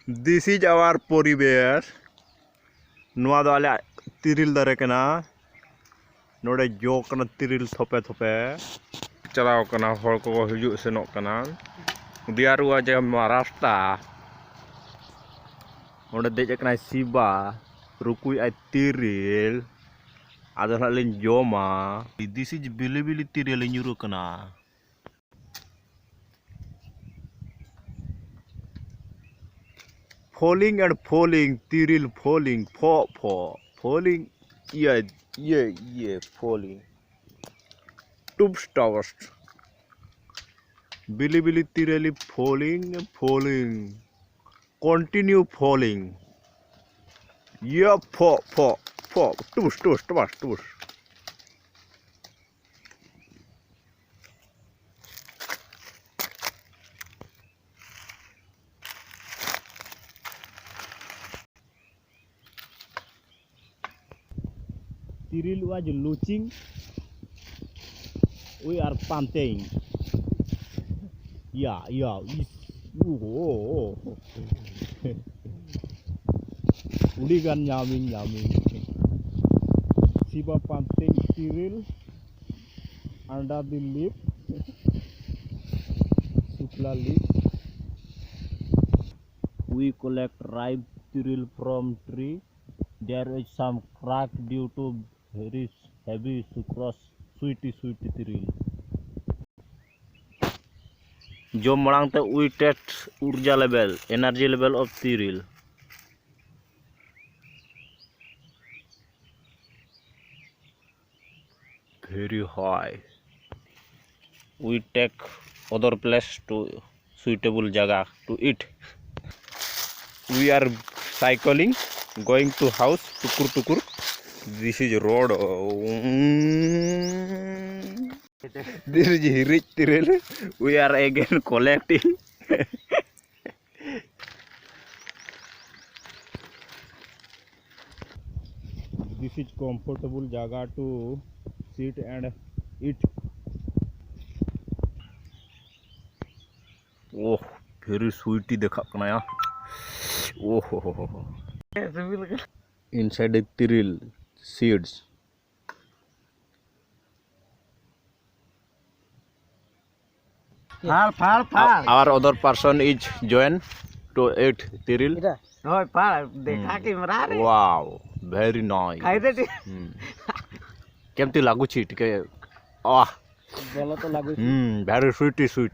This is our poribear. Noa do ale tiril dare kana. Node jo kana tiril thope thope. Chalaw kana hor ko hujug senok kana. Diaru aja Maharashtra. Node dej kana Siba. Rukui ay tiril. Ada halin joma. This is bili tiril nyuru kana. Falling and falling, tiril falling, falling, yeah, falling. Tubes towers. Bili tirili falling. Continue falling. Yeah, tubes. Tiril was looking. We are panting. Yeah. Uligan nyaming. Siba panting Tiril under the leaf. Sukla leaf. We collect ripe Tiril from tree. There is some crack due to very heavy sucrose, sweetie Tiril. Jo marang te we test urja level, energy level of Tiril. Very high. We take other place to suitable jaga to eat. We are cycling, going to house, tukur. This is road. This is rich Tiril. We are again collecting. This is comfortable jaga to sit and eat. Oh, very sweetie dekha kana ya. Oh. Inside the Tiril seeds. Phal. Our other person is joined to eat Tiril. No, phal. Dekha ke mara re. Wow, very nice. Khai de. Kemti lagu chi tike. Ah. Bolo to lagu. Very sweet.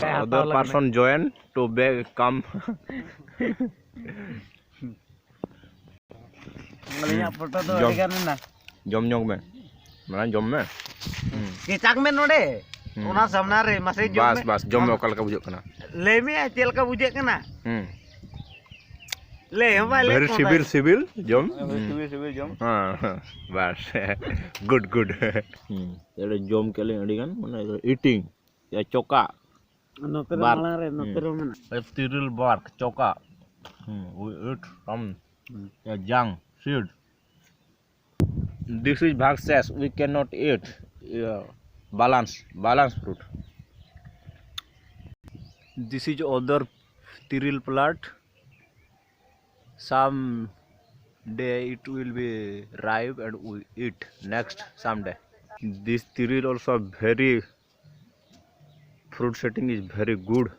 Other person joined to come. Malinya photo to adigan na. Jom me. Mana jom me. Kicak me node. Ona samna re masih jom me. Bas jom me okal ka bujak kana. Le me chel ka bujak kana. Le hamba le. Very civil jom. Civil jom. Bas. Good. Ada jom keling adigan mana eating. Ya coka. Noter malang re noter mana. Tiril bark coka. We eat from jang seed. This is Bhag says we cannot eat balance fruit. This is other Tiril plant. Some day it will be ripe and we eat next someday. This Tiril also very fruit setting is very good.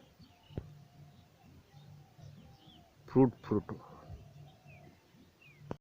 Fruit.